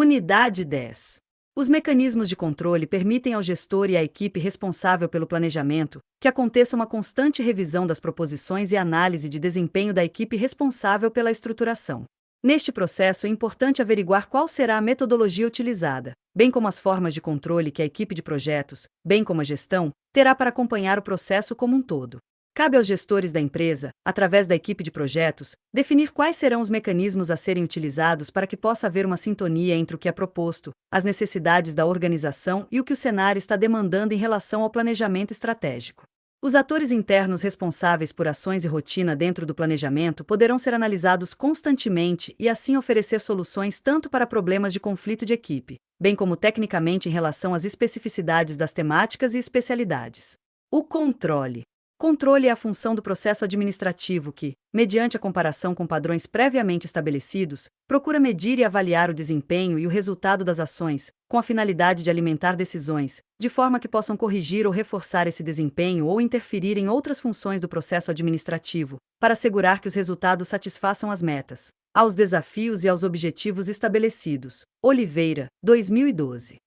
Unidade 10. Os mecanismos de controle permitem ao gestor e à equipe responsável pelo planejamento que aconteça uma constante revisão das proposições e análise de desempenho da equipe responsável pela estruturação. Neste processo é importante averiguar qual será a metodologia utilizada, bem como as formas de controle que a equipe de projetos, bem como a gestão, terá para acompanhar o processo como um todo. Cabe aos gestores da empresa, através da equipe de projetos, definir quais serão os mecanismos a serem utilizados para que possa haver uma sintonia entre o que é proposto, as necessidades da organização e o que o cenário está demandando em relação ao planejamento estratégico. Os atores internos responsáveis por ações e rotina dentro do planejamento poderão ser analisados constantemente e assim oferecer soluções tanto para problemas de conflito de equipe, bem como tecnicamente em relação às especificidades das temáticas e especialidades. O controle. Controle é a função do processo administrativo que, mediante a comparação com padrões previamente estabelecidos, procura medir e avaliar o desempenho e o resultado das ações, com a finalidade de alimentar decisões, de forma que possam corrigir ou reforçar esse desempenho ou interferir em outras funções do processo administrativo, para assegurar que os resultados satisfaçam as metas, aos desafios e aos objetivos estabelecidos. Oliveira, 2012.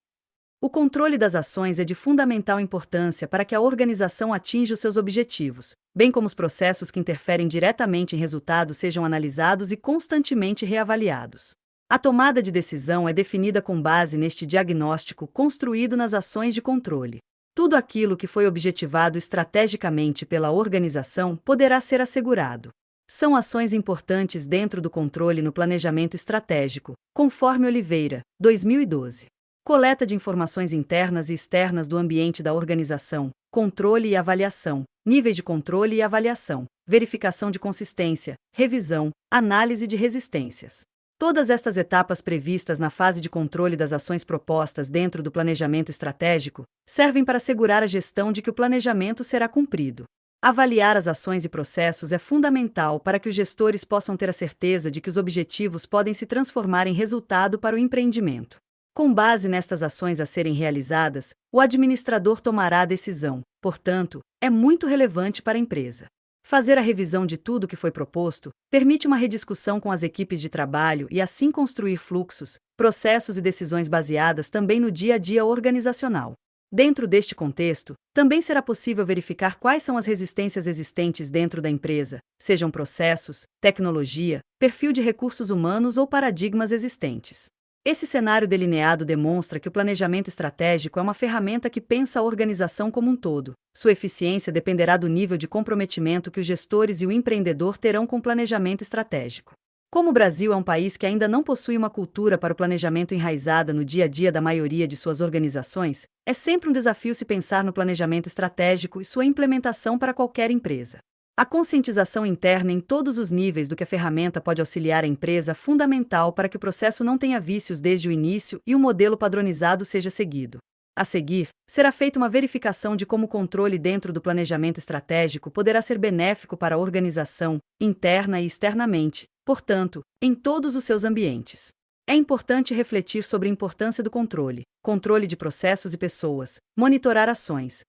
O controle das ações é de fundamental importância para que a organização atinja os seus objetivos, bem como os processos que interferem diretamente em resultados sejam analisados e constantemente reavaliados. A tomada de decisão é definida com base neste diagnóstico construído nas ações de controle. Tudo aquilo que foi objetivado estrategicamente pela organização poderá ser assegurado. São ações importantes dentro do controle no planejamento estratégico, conforme Oliveira, 2012. Coleta de informações internas e externas do ambiente da organização, controle e avaliação, níveis de controle e avaliação, verificação de consistência, revisão, análise de resistências. Todas estas etapas previstas na fase de controle das ações propostas dentro do planejamento estratégico servem para assegurar a gestão de que o planejamento será cumprido. Avaliar as ações e processos é fundamental para que os gestores possam ter a certeza de que os objetivos podem se transformar em resultado para o empreendimento. Com base nestas ações a serem realizadas, o administrador tomará a decisão, portanto, é muito relevante para a empresa. Fazer a revisão de tudo que foi proposto permite uma rediscussão com as equipes de trabalho e assim construir fluxos, processos e decisões baseadas também no dia a dia organizacional. Dentro deste contexto, também será possível verificar quais são as resistências existentes dentro da empresa, sejam processos, tecnologia, perfil de recursos humanos ou paradigmas existentes. Esse cenário delineado demonstra que o planejamento estratégico é uma ferramenta que pensa a organização como um todo. Sua eficiência dependerá do nível de comprometimento que os gestores e o empreendedor terão com o planejamento estratégico. Como o Brasil é um país que ainda não possui uma cultura para o planejamento enraizada no dia a dia da maioria de suas organizações, é sempre um desafio se pensar no planejamento estratégico e sua implementação para qualquer empresa. A conscientização interna em todos os níveis do que a ferramenta pode auxiliar a empresa é fundamental para que o processo não tenha vícios desde o início e o modelo padronizado seja seguido. A seguir, será feita uma verificação de como o controle dentro do planejamento estratégico poderá ser benéfico para a organização, interna e externamente, portanto, em todos os seus ambientes. É importante refletir sobre a importância do controle, controle de processos e pessoas, monitorar ações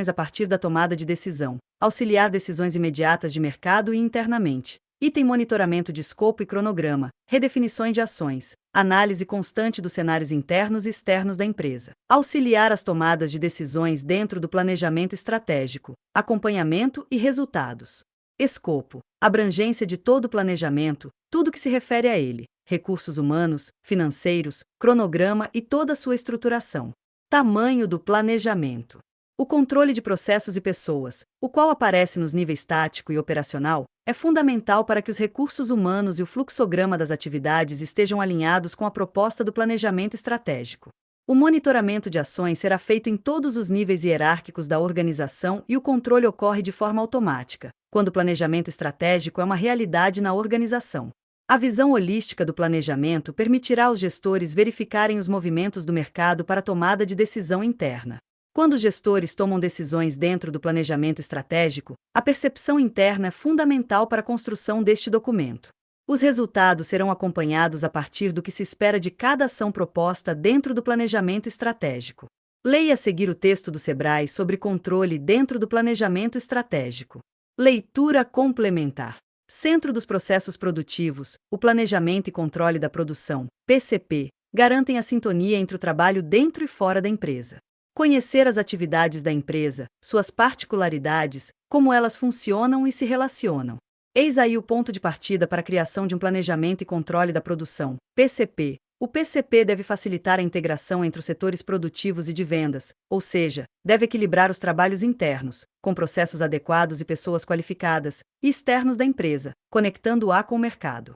a partir da tomada de decisão, auxiliar decisões imediatas de mercado e internamente, item monitoramento de escopo e cronograma, redefinições de ações, análise constante dos cenários internos e externos da empresa, auxiliar as tomadas de decisões dentro do planejamento estratégico, acompanhamento e resultados. Escopo, abrangência de todo o planejamento, tudo que se refere a ele, recursos humanos, financeiros, cronograma e toda a sua estruturação. Tamanho do planejamento. O controle de processos e pessoas, o qual aparece nos níveis tático e operacional, é fundamental para que os recursos humanos e o fluxograma das atividades estejam alinhados com a proposta do planejamento estratégico. O monitoramento de ações será feito em todos os níveis hierárquicos da organização e o controle ocorre de forma automática, quando o planejamento estratégico é uma realidade na organização. A visão holística do planejamento permitirá aos gestores verificarem os movimentos do mercado para a tomada de decisão interna. Quando os gestores tomam decisões dentro do planejamento estratégico, a percepção interna é fundamental para a construção deste documento. Os resultados serão acompanhados a partir do que se espera de cada ação proposta dentro do planejamento estratégico. Leia a seguir o texto do Sebrae sobre controle dentro do planejamento estratégico. Leitura complementar. Centro dos Processos Produtivos, o Planejamento e Controle da Produção, PCP, garantem a sintonia entre o trabalho dentro e fora da empresa. Conhecer as atividades da empresa, suas particularidades, como elas funcionam e se relacionam. Eis aí o ponto de partida para a criação de um planejamento e controle da produção, PCP. O PCP deve facilitar a integração entre os setores produtivos e de vendas, ou seja, deve equilibrar os trabalhos internos, com processos adequados e pessoas qualificadas, e externos da empresa, conectando-a com o mercado.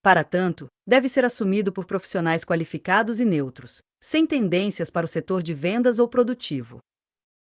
Para tanto, deve ser assumido por profissionais qualificados e neutros, sem tendências para o setor de vendas ou produtivo.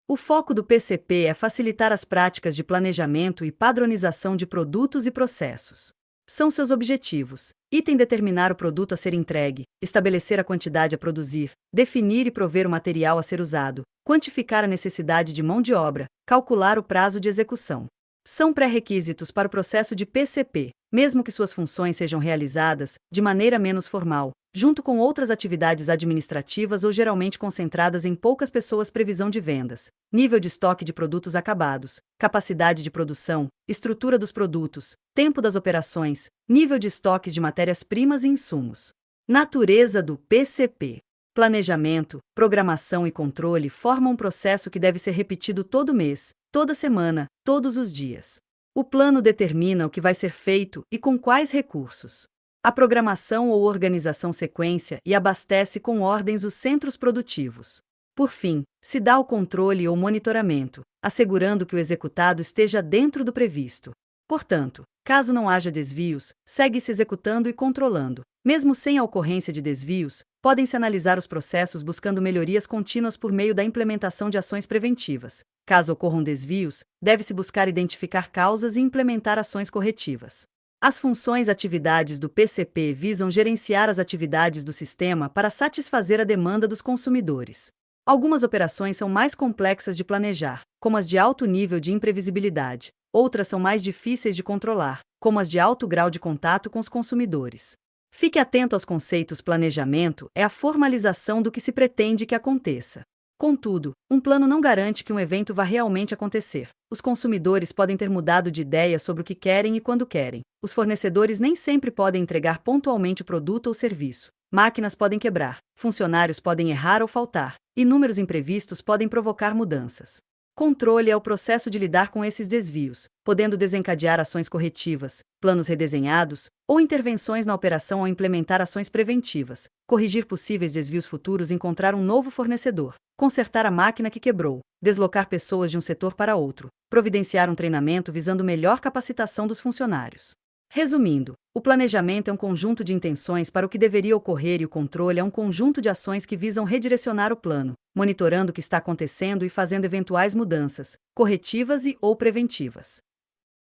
O foco do PCP é facilitar as práticas de planejamento e padronização de produtos e processos. São seus objetivos: item determinar o produto a ser entregue, estabelecer a quantidade a produzir, definir e prover o material a ser usado, quantificar a necessidade de mão de obra, calcular o prazo de execução. São pré-requisitos para o processo de PCP, mesmo que suas funções sejam realizadas de maneira menos formal, junto com outras atividades administrativas ou geralmente concentradas em poucas pessoas. Previsão de vendas, nível de estoque de produtos acabados, capacidade de produção, estrutura dos produtos, tempo das operações, nível de estoques de matérias-primas e insumos. Natureza do PCP. Planejamento, programação e controle formam um processo que deve ser repetido todo mês, toda semana, todos os dias. O plano determina o que vai ser feito e com quais recursos. A programação ou organização sequência e abastece com ordens os centros produtivos. Por fim, se dá o controle ou monitoramento, assegurando que o executado esteja dentro do previsto. Portanto, caso não haja desvios, segue-se executando e controlando. Mesmo sem a ocorrência de desvios, podem-se analisar os processos buscando melhorias contínuas por meio da implementação de ações preventivas. Caso ocorram desvios, deve-se buscar identificar causas e implementar ações corretivas. As funções e atividades do PCP visam gerenciar as atividades do sistema para satisfazer a demanda dos consumidores. Algumas operações são mais complexas de planejar, como as de alto nível de imprevisibilidade. Outras são mais difíceis de controlar, como as de alto grau de contato com os consumidores. Fique atento aos conceitos. Planejamento é a formalização do que se pretende que aconteça. Contudo, um plano não garante que um evento vá realmente acontecer. Os consumidores podem ter mudado de ideia sobre o que querem e quando querem. Os fornecedores nem sempre podem entregar pontualmente o produto ou serviço. Máquinas podem quebrar, funcionários podem errar ou faltar, e inúmeros imprevistos podem provocar mudanças. Controle é o processo de lidar com esses desvios, podendo desencadear ações corretivas, planos redesenhados, ou intervenções na operação ao implementar ações preventivas, corrigir possíveis desvios futuros, encontrar um novo fornecedor, consertar a máquina que quebrou, deslocar pessoas de um setor para outro, providenciar um treinamento visando melhor capacitação dos funcionários. Resumindo, o planejamento é um conjunto de intenções para o que deveria ocorrer e o controle é um conjunto de ações que visam redirecionar o plano, monitorando o que está acontecendo e fazendo eventuais mudanças, corretivas ou preventivas.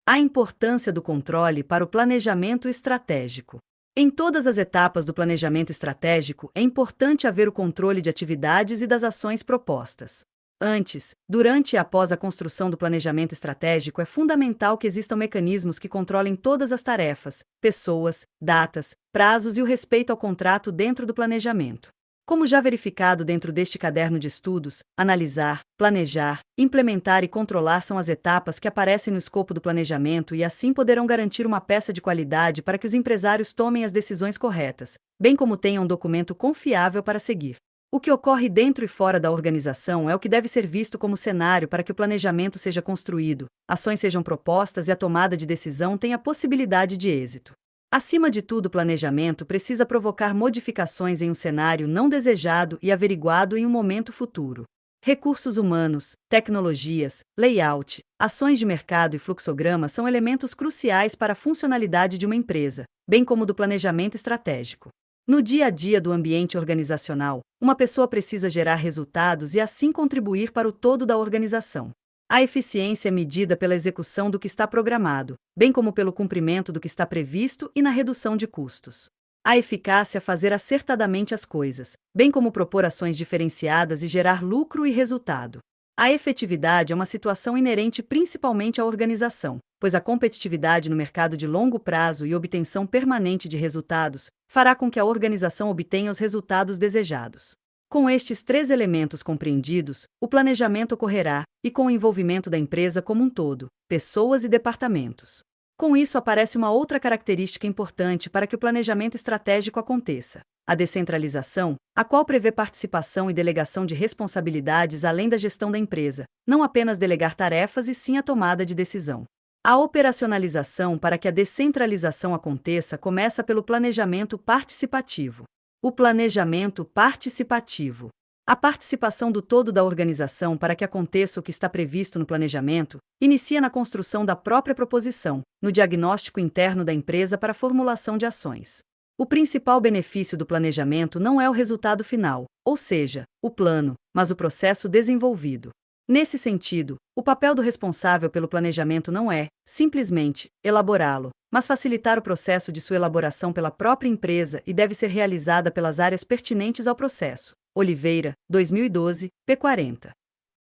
A importância do controle para o planejamento estratégico. Em todas as etapas do planejamento estratégico, é importante haver o controle de atividades e das ações propostas. Antes, durante e após a construção do planejamento estratégico, é fundamental que existam mecanismos que controlem todas as tarefas, pessoas, datas, prazos e o respeito ao contrato dentro do planejamento. Como já verificado dentro deste caderno de estudos, analisar, planejar, implementar e controlar são as etapas que aparecem no escopo do planejamento e assim poderão garantir uma peça de qualidade para que os empresários tomem as decisões corretas, bem como tenham um documento confiável para seguir. O que ocorre dentro e fora da organização é o que deve ser visto como cenário para que o planejamento seja construído, ações sejam propostas e a tomada de decisão tenha possibilidade de êxito. Acima de tudo, o planejamento precisa provocar modificações em um cenário não desejado e averiguado em um momento futuro. Recursos humanos, tecnologias, layout, ações de mercado e fluxograma são elementos cruciais para a funcionalidade de uma empresa, bem como do planejamento estratégico. No dia a dia do ambiente organizacional, uma pessoa precisa gerar resultados e assim contribuir para o todo da organização. A eficiência é medida pela execução do que está programado, bem como pelo cumprimento do que está previsto e na redução de custos. A eficácia é fazer acertadamente as coisas, bem como propor ações diferenciadas e gerar lucro e resultado. A efetividade é uma situação inerente principalmente à organização, pois a competitividade no mercado de longo prazo e obtenção permanente de resultados fará com que a organização obtenha os resultados desejados. Com estes três elementos compreendidos, o planejamento ocorrerá, e com o envolvimento da empresa como um todo, pessoas e departamentos. Com isso aparece uma outra característica importante para que o planejamento estratégico aconteça: a descentralização, a qual prevê participação e delegação de responsabilidades além da gestão da empresa, não apenas delegar tarefas e sim a tomada de decisão. A operacionalização para que a descentralização aconteça começa pelo planejamento participativo. O planejamento participativo. A participação do todo da organização para que aconteça o que está previsto no planejamento inicia na construção da própria proposição, no diagnóstico interno da empresa para a formulação de ações. O principal benefício do planejamento não é o resultado final, ou seja, o plano, mas o processo desenvolvido. Nesse sentido, o papel do responsável pelo planejamento não é, simplesmente, elaborá-lo, mas facilitar o processo de sua elaboração pela própria empresa e deve ser realizada pelas áreas pertinentes ao processo. Oliveira, 2012, p. 40.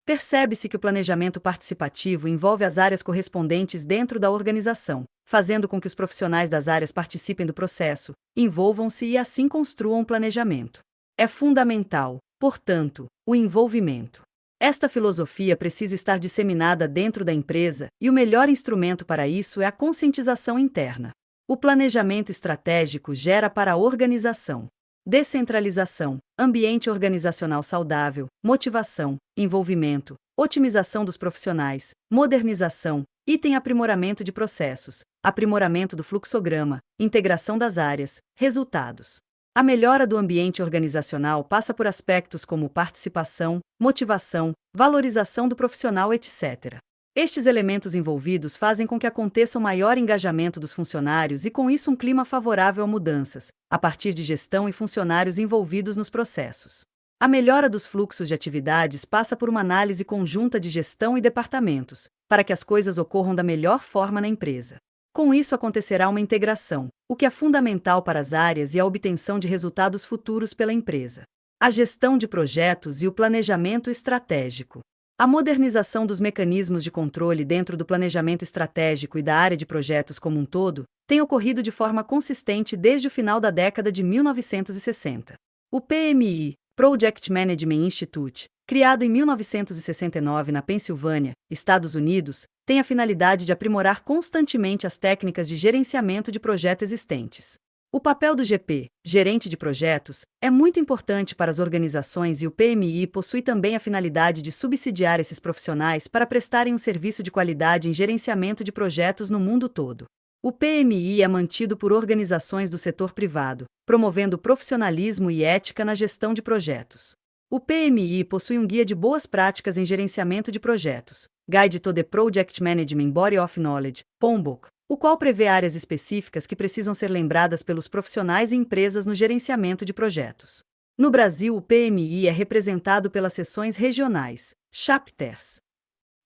Percebe-se que o planejamento participativo envolve as áreas correspondentes dentro da organização, fazendo com que os profissionais das áreas participem do processo, envolvam-se e assim construam um planejamento. É fundamental, portanto, o envolvimento. Esta filosofia precisa estar disseminada dentro da empresa e o melhor instrumento para isso é a conscientização interna. O planejamento estratégico gera para a organização descentralização, ambiente organizacional saudável, motivação, envolvimento, otimização dos profissionais, modernização, item aprimoramento de processos, aprimoramento do fluxograma, integração das áreas, resultados. A melhora do ambiente organizacional passa por aspectos como participação, motivação, valorização do profissional, etc. Estes elementos envolvidos fazem com que aconteça um maior engajamento dos funcionários e, com isso, um clima favorável a mudanças, a partir de gestão e funcionários envolvidos nos processos. A melhora dos fluxos de atividades passa por uma análise conjunta de gestão e departamentos, para que as coisas ocorram da melhor forma na empresa. Com isso acontecerá uma integração, o que é fundamental para as áreas e a obtenção de resultados futuros pela empresa. A gestão de projetos e o planejamento estratégico. A modernização dos mecanismos de controle dentro do planejamento estratégico e da área de projetos como um todo tem ocorrido de forma consistente desde o final da década de 1960. O PMI, Project Management Institute, criado em 1969 na Pensilvânia, Estados Unidos, tem a finalidade de aprimorar constantemente as técnicas de gerenciamento de projetos existentes. O papel do GP, gerente de projetos, é muito importante para as organizações e o PMI possui também a finalidade de subsidiar esses profissionais para prestarem um serviço de qualidade em gerenciamento de projetos no mundo todo. O PMI é mantido por organizações do setor privado, promovendo profissionalismo e ética na gestão de projetos. O PMI possui um guia de boas práticas em gerenciamento de projetos, Guide to the Project Management Body of Knowledge, PMBOK, o qual prevê áreas específicas que precisam ser lembradas pelos profissionais e empresas no gerenciamento de projetos. No Brasil, o PMI é representado pelas seções regionais, chapters.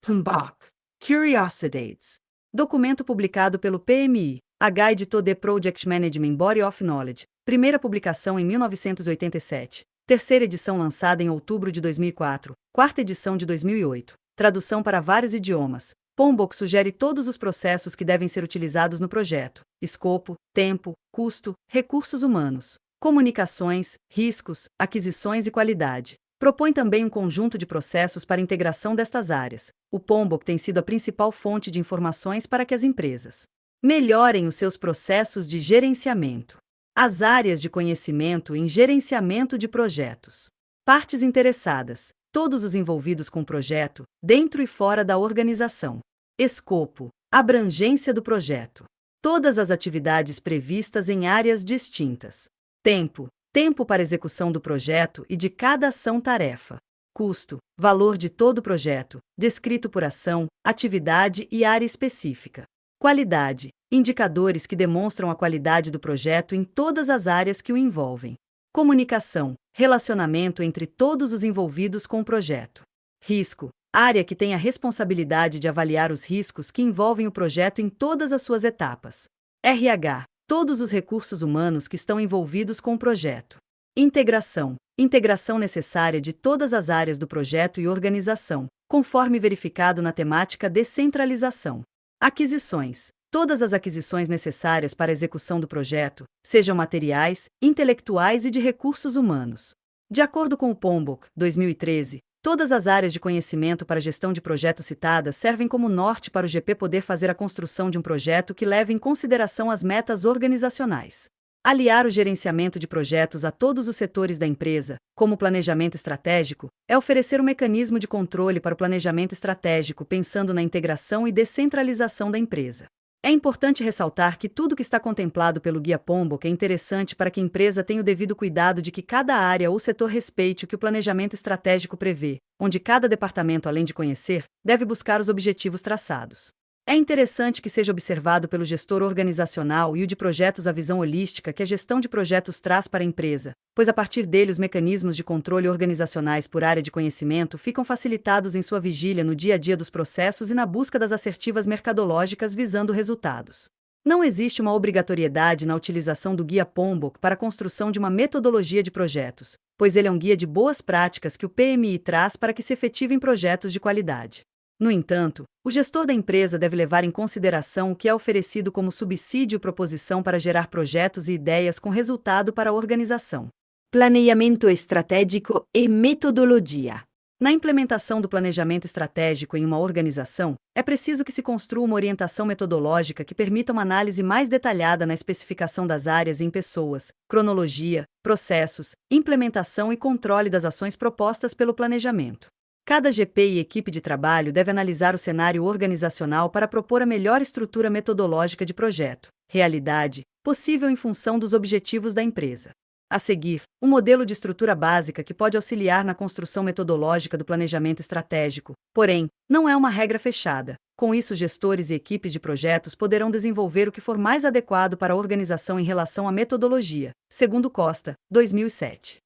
PMBOK, Curiosities. Documento publicado pelo PMI, a Guide to the Project Management Body of Knowledge, primeira publicação em 1987, terceira edição lançada em outubro de 2004, quarta edição de 2008, tradução para vários idiomas. PMBOK sugere todos os processos que devem ser utilizados no projeto: escopo, tempo, custo, recursos humanos, comunicações, riscos, aquisições e qualidade. Propõe também um conjunto de processos para a integração destas áreas. O PMBOK tem sido a principal fonte de informações para que as empresas melhorem os seus processos de gerenciamento. As áreas de conhecimento em gerenciamento de projetos. Partes interessadas. Todos os envolvidos com o projeto, dentro e fora da organização. Escopo, abrangência do projeto. Todas as atividades previstas em áreas distintas. Tempo para execução do projeto e de cada ação-tarefa. Custo, valor de todo o projeto, descrito por ação, atividade e área específica. Qualidade, indicadores que demonstram a qualidade do projeto em todas as áreas que o envolvem. Comunicação, relacionamento entre todos os envolvidos com o projeto. Risco, área que tem a responsabilidade de avaliar os riscos que envolvem o projeto em todas as suas etapas. RH, todos os recursos humanos que estão envolvidos com o projeto. Integração, integração necessária de todas as áreas do projeto e organização, conforme verificado na temática descentralização. Aquisições, todas as aquisições necessárias para a execução do projeto, sejam materiais, intelectuais e de recursos humanos. De acordo com o PMBOK, 2013, Todas as áreas de conhecimento para a gestão de projetos citadas servem como norte para o GP poder fazer a construção de um projeto que leve em consideração as metas organizacionais. Aliar o gerenciamento de projetos a todos os setores da empresa, como o planejamento estratégico, é oferecer um mecanismo de controle para o planejamento estratégico pensando na integração e descentralização da empresa. É importante ressaltar que tudo que está contemplado pelo Guia PMBOK é interessante para que a empresa tenha o devido cuidado de que cada área ou setor respeite o que o planejamento estratégico prevê, onde cada departamento, além de conhecer, deve buscar os objetivos traçados. É interessante que seja observado pelo gestor organizacional e o de projetos a visão holística que a gestão de projetos traz para a empresa, pois a partir dele os mecanismos de controle organizacionais por área de conhecimento ficam facilitados em sua vigília no dia a dia dos processos e na busca das assertivas mercadológicas visando resultados. Não existe uma obrigatoriedade na utilização do Guia PMBOK para a construção de uma metodologia de projetos, pois ele é um guia de boas práticas que o PMI traz para que se efetivem projetos de qualidade. No entanto, o gestor da empresa deve levar em consideração o que é oferecido como subsídio ou proposição para gerar projetos e ideias com resultado para a organização. Planejamento estratégico e metodologia. Na implementação do planejamento estratégico em uma organização, é preciso que se construa uma orientação metodológica que permita uma análise mais detalhada na especificação das áreas em pessoas, cronologia, processos, implementação e controle das ações propostas pelo planejamento. Cada GP e equipe de trabalho deve analisar o cenário organizacional para propor a melhor estrutura metodológica de projeto, realidade, possível em função dos objetivos da empresa. A seguir, um modelo de estrutura básica que pode auxiliar na construção metodológica do planejamento estratégico, porém, não é uma regra fechada. Com isso, gestores e equipes de projetos poderão desenvolver o que for mais adequado para a organização em relação à metodologia, segundo Costa, 2007.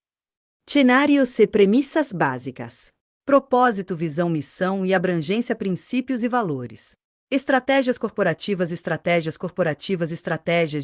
Cenários e premissas básicas. Propósito, visão, missão e abrangência, princípios e valores. Estratégias corporativas, estratégias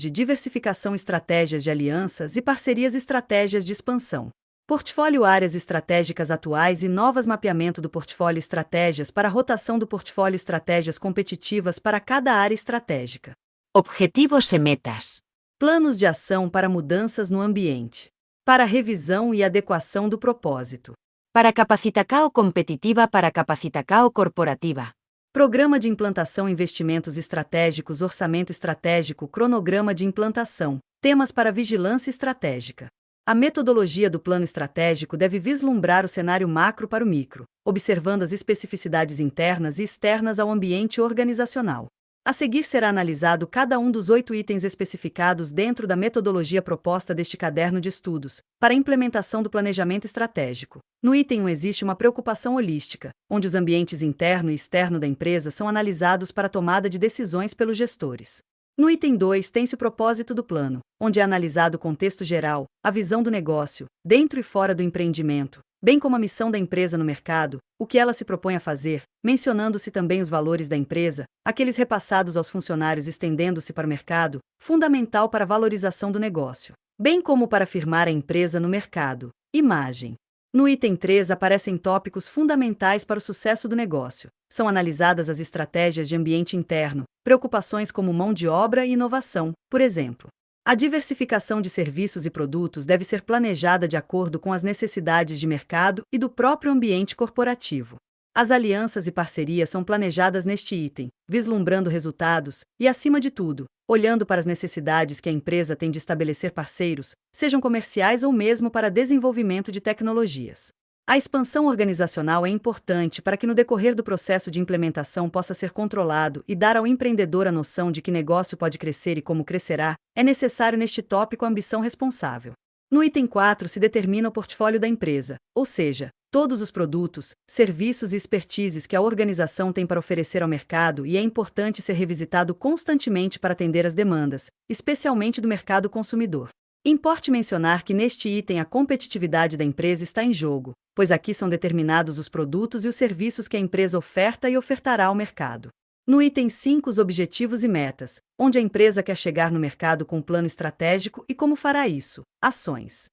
de diversificação, estratégias de alianças e parcerias, estratégias de expansão. Portfólio, áreas estratégicas atuais e novas, mapeamento do portfólio, estratégias para rotação do portfólio, estratégias competitivas para cada área estratégica. Objetivos e metas. Planos de ação para mudanças no ambiente. Para revisão e adequação do propósito. Para capacitação competitiva, para capacitação corporativa. Programa de implantação, investimentos estratégicos, orçamento estratégico, cronograma de implantação, temas para vigilância estratégica. A metodologia do plano estratégico deve vislumbrar o cenário macro para o micro, observando as especificidades internas e externas ao ambiente organizacional. A seguir será analisado cada um dos 8 itens especificados dentro da metodologia proposta deste caderno de estudos, para a implementação do planejamento estratégico. No item 1 existe uma preocupação holística, onde os ambientes interno e externo da empresa são analisados para a tomada de decisões pelos gestores. No item 2 tem-se o propósito do plano, onde é analisado o contexto geral, a visão do negócio, dentro e fora do empreendimento, bem como a missão da empresa no mercado, o que ela se propõe a fazer, mencionando-se também os valores da empresa, aqueles repassados aos funcionários estendendo-se para o mercado, fundamental para a valorização do negócio, bem como para afirmar a empresa no mercado. Imagem. No item 3 aparecem tópicos fundamentais para o sucesso do negócio. São analisadas as estratégias de ambiente interno, preocupações como mão de obra e inovação, por exemplo. A diversificação de serviços e produtos deve ser planejada de acordo com as necessidades de mercado e do próprio ambiente corporativo. As alianças e parcerias são planejadas neste item, vislumbrando resultados e, acima de tudo, olhando para as necessidades que a empresa tem de estabelecer parceiros, sejam comerciais ou mesmo para desenvolvimento de tecnologias. A expansão organizacional é importante para que no decorrer do processo de implementação possa ser controlado e dar ao empreendedor a noção de que negócio pode crescer e como crescerá, é necessário neste tópico a ambição responsável. No item 4 se determina o portfólio da empresa, ou seja, todos os produtos, serviços e expertises que a organização tem para oferecer ao mercado e é importante ser revisitado constantemente para atender às demandas, especialmente do mercado consumidor. Importe mencionar que neste item a competitividade da empresa está em jogo, pois aqui são determinados os produtos e os serviços que a empresa oferta e ofertará ao mercado. No item 5 os objetivos e metas, onde a empresa quer chegar no mercado com um plano estratégico e como fará isso, ações.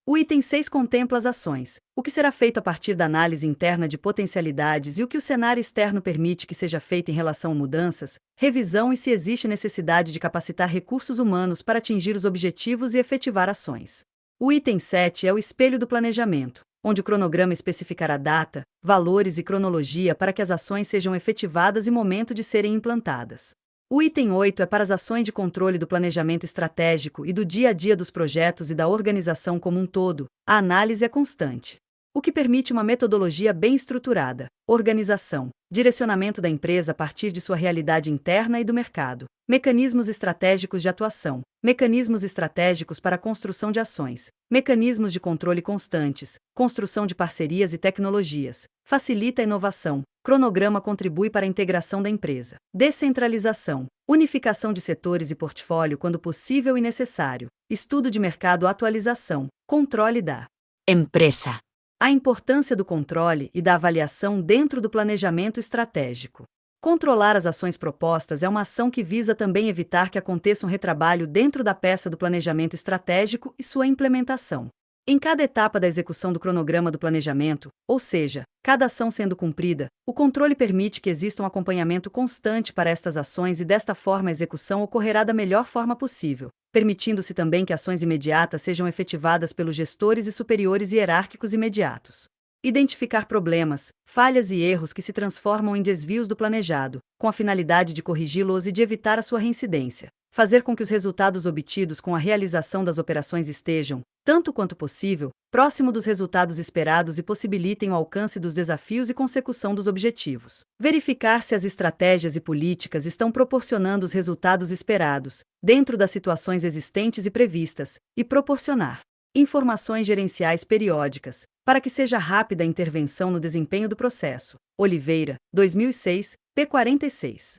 O item 6 contempla as ações, o que será feito a partir da análise interna de potencialidades e o que o cenário externo permite que seja feito em relação a mudanças, revisão e se existe necessidade de capacitar recursos humanos para atingir os objetivos e efetivar ações. O item 7 é o espelho do planejamento, onde o cronograma especificará data, valores e cronologia para que as ações sejam efetivadas e momento de serem implantadas. O item 8 é para as ações de controle do planejamento estratégico e do dia a dia dos projetos e da organização como um todo. A análise é constante, o que permite uma metodologia bem estruturada, organização, direcionamento da empresa a partir de sua realidade interna e do mercado, mecanismos estratégicos de atuação, mecanismos estratégicos para a construção de ações, mecanismos de controle constantes, construção de parcerias e tecnologias, facilita a inovação, cronograma contribui para a integração da empresa, descentralização, unificação de setores e portfólio quando possível e necessário, estudo de mercado, atualização, controle da empresa. A importância do controle e da avaliação dentro do planejamento estratégico. Controlar as ações propostas é uma ação que visa também evitar que aconteça um retrabalho dentro da peça do planejamento estratégico e sua implementação. Em cada etapa da execução do cronograma do planejamento, ou seja, cada ação sendo cumprida, o controle permite que exista um acompanhamento constante para estas ações e desta forma a execução ocorrerá da melhor forma possível, permitindo-se também que ações imediatas sejam efetivadas pelos gestores e superiores hierárquicos imediatos. Identificar problemas, falhas e erros que se transformam em desvios do planejado, com a finalidade de corrigi-los e de evitar a sua reincidência. Fazer com que os resultados obtidos com a realização das operações estejam, tanto quanto possível, próximo dos resultados esperados e possibilitem o alcance dos desafios e consecução dos objetivos. Verificar se as estratégias e políticas estão proporcionando os resultados esperados, dentro das situações existentes e previstas, e proporcionar informações gerenciais periódicas, para que seja rápida a intervenção no desempenho do processo. Oliveira, 2006, p. 46.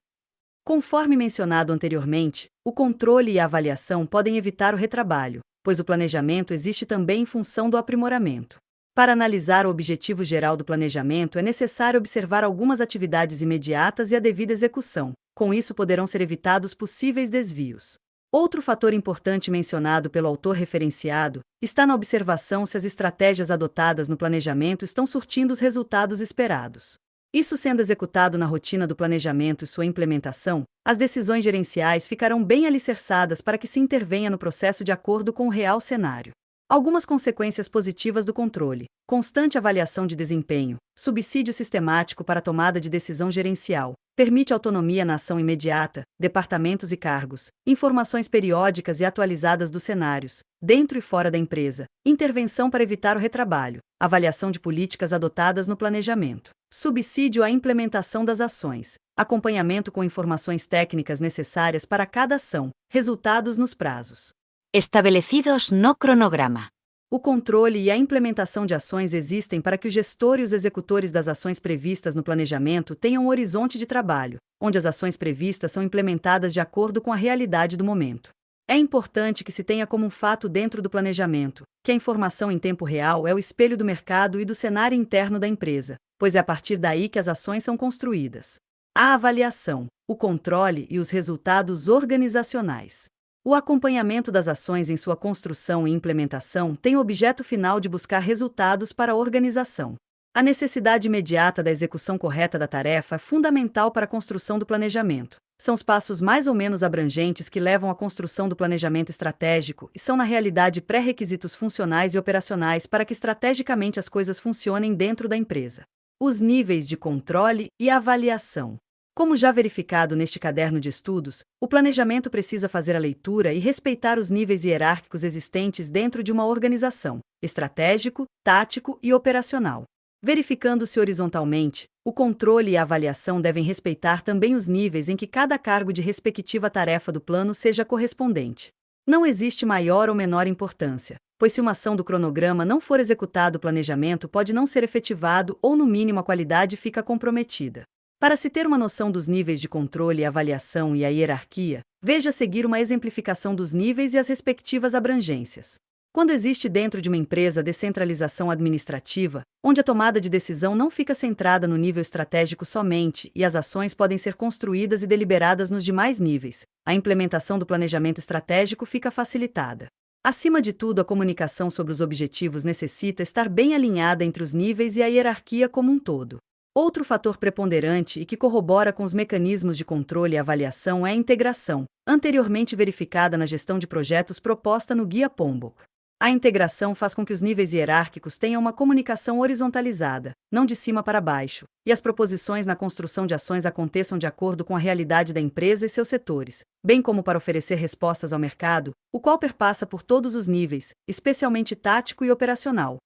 Conforme mencionado anteriormente, o controle e a avaliação podem evitar o retrabalho, pois o planejamento existe também em função do aprimoramento. Para analisar o objetivo geral do planejamento é necessário observar algumas atividades imediatas e a devida execução, com isso poderão ser evitados possíveis desvios. Outro fator importante mencionado pelo autor referenciado está na observação se as estratégias adotadas no planejamento estão surtindo os resultados esperados. Isso sendo executado na rotina do planejamento e sua implementação, as decisões gerenciais ficarão bem alicerçadas para que se intervenha no processo de acordo com o real cenário. Algumas consequências positivas do controle: constante avaliação de desempenho, subsídio sistemático para a tomada de decisão gerencial, permite autonomia na ação imediata, departamentos e cargos, informações periódicas e atualizadas dos cenários, dentro e fora da empresa, intervenção para evitar o retrabalho, avaliação de políticas adotadas no planejamento, subsídio à implementação das ações, acompanhamento com informações técnicas necessárias para cada ação, resultados nos prazos estabelecidos no cronograma. O controle e a implementação de ações existem para que o gestor e os executores das ações previstas no planejamento tenham um horizonte de trabalho, onde as ações previstas são implementadas de acordo com a realidade do momento. É importante que se tenha como um fato dentro do planejamento, que a informação em tempo real é o espelho do mercado e do cenário interno da empresa, pois é a partir daí que as ações são construídas. A avaliação, o controle e os resultados organizacionais. O acompanhamento das ações em sua construção e implementação tem o objeto final de buscar resultados para a organização. A necessidade imediata da execução correta da tarefa é fundamental para a construção do planejamento. São os passos mais ou menos abrangentes que levam à construção do planejamento estratégico e são, na realidade, pré-requisitos funcionais e operacionais para que estrategicamente as coisas funcionem dentro da empresa. Os níveis de controle e avaliação. Como já verificado neste caderno de estudos, o planejamento precisa fazer a leitura e respeitar os níveis hierárquicos existentes dentro de uma organização, estratégico, tático e operacional. Verificando-se horizontalmente, o controle e a avaliação devem respeitar também os níveis em que cada cargo de respectiva tarefa do plano seja correspondente. Não existe maior ou menor importância, pois se uma ação do cronograma não for executada, o planejamento pode não ser efetivado ou, no mínimo, a qualidade fica comprometida. Para se ter uma noção dos níveis de controle e avaliação e a hierarquia, veja a seguir uma exemplificação dos níveis e as respectivas abrangências. Quando existe dentro de uma empresa descentralização administrativa, onde a tomada de decisão não fica centrada no nível estratégico somente e as ações podem ser construídas e deliberadas nos demais níveis, a implementação do planejamento estratégico fica facilitada. Acima de tudo, a comunicação sobre os objetivos necessita estar bem alinhada entre os níveis e a hierarquia como um todo. Outro fator preponderante e que corrobora com os mecanismos de controle e avaliação é a integração, anteriormente verificada na gestão de projetos proposta no Guia PMBOK. A integração faz com que os níveis hierárquicos tenham uma comunicação horizontalizada, não de cima para baixo, e as proposições na construção de ações aconteçam de acordo com a realidade da empresa e seus setores, bem como para oferecer respostas ao mercado, o qual perpassa por todos os níveis, especialmente tático e operacional,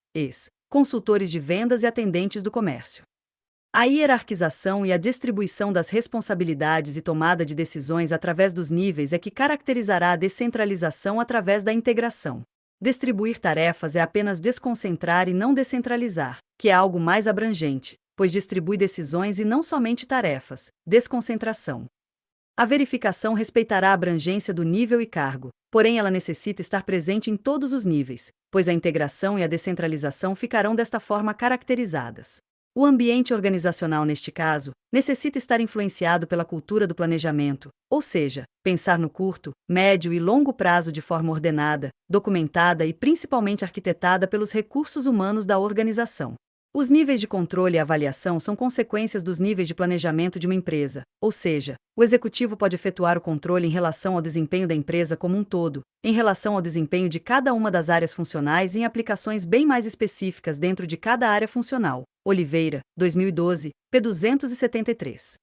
consultores de vendas e atendentes do comércio. A hierarquização e a distribuição das responsabilidades e tomada de decisões através dos níveis é que caracterizará a descentralização através da integração. Distribuir tarefas é apenas desconcentrar e não descentralizar, que é algo mais abrangente, pois distribui decisões e não somente tarefas, desconcentração. A verificação respeitará a abrangência do nível e cargo, porém ela necessita estar presente em todos os níveis, pois a integração e a descentralização ficarão desta forma caracterizadas. O ambiente organizacional, neste caso, necessita estar influenciado pela cultura do planejamento, ou seja, pensar no curto, médio e longo prazo de forma ordenada, documentada e principalmente arquitetada pelos recursos humanos da organização. Os níveis de controle e avaliação são consequências dos níveis de planejamento de uma empresa, ou seja, o executivo pode efetuar o controle em relação ao desempenho da empresa como um todo, em relação ao desempenho de cada uma das áreas funcionais e em aplicações bem mais específicas dentro de cada área funcional. Oliveira, 2012, p. 273.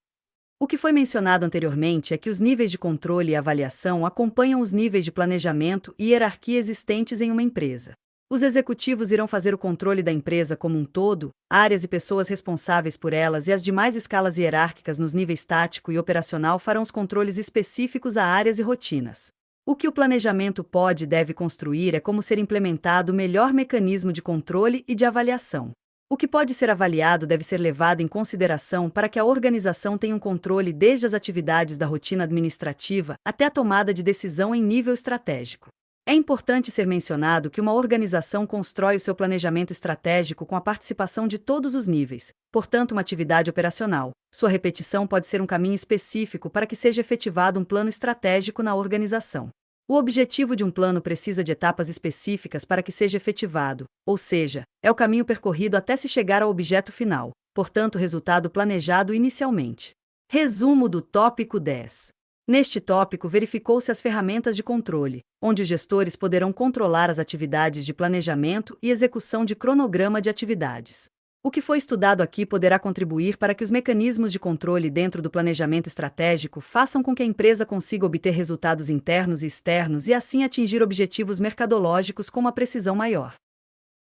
O que foi mencionado anteriormente é que os níveis de controle e avaliação acompanham os níveis de planejamento e hierarquia existentes em uma empresa. Os executivos irão fazer o controle da empresa como um todo, áreas e pessoas responsáveis por elas e as demais escalas hierárquicas nos níveis tático e operacional farão os controles específicos a áreas e rotinas. O que o planejamento pode e deve construir é como ser implementado o melhor mecanismo de controle e de avaliação. O que pode ser avaliado deve ser levado em consideração para que a organização tenha um controle desde as atividades da rotina administrativa até a tomada de decisão em nível estratégico. É importante ser mencionado que uma organização constrói o seu planejamento estratégico com a participação de todos os níveis, portanto, uma atividade operacional. Sua repetição pode ser um caminho específico para que seja efetivado um plano estratégico na organização. O objetivo de um plano precisa de etapas específicas para que seja efetivado, ou seja, é o caminho percorrido até se chegar ao objeto final, portanto, resultado planejado inicialmente. Resumo do tópico 10. Neste tópico, verificou-se as ferramentas de controle, onde os gestores poderão controlar as atividades de planejamento e execução de cronograma de atividades. O que foi estudado aqui poderá contribuir para que os mecanismos de controle dentro do planejamento estratégico façam com que a empresa consiga obter resultados internos e externos e assim atingir objetivos mercadológicos com uma precisão maior.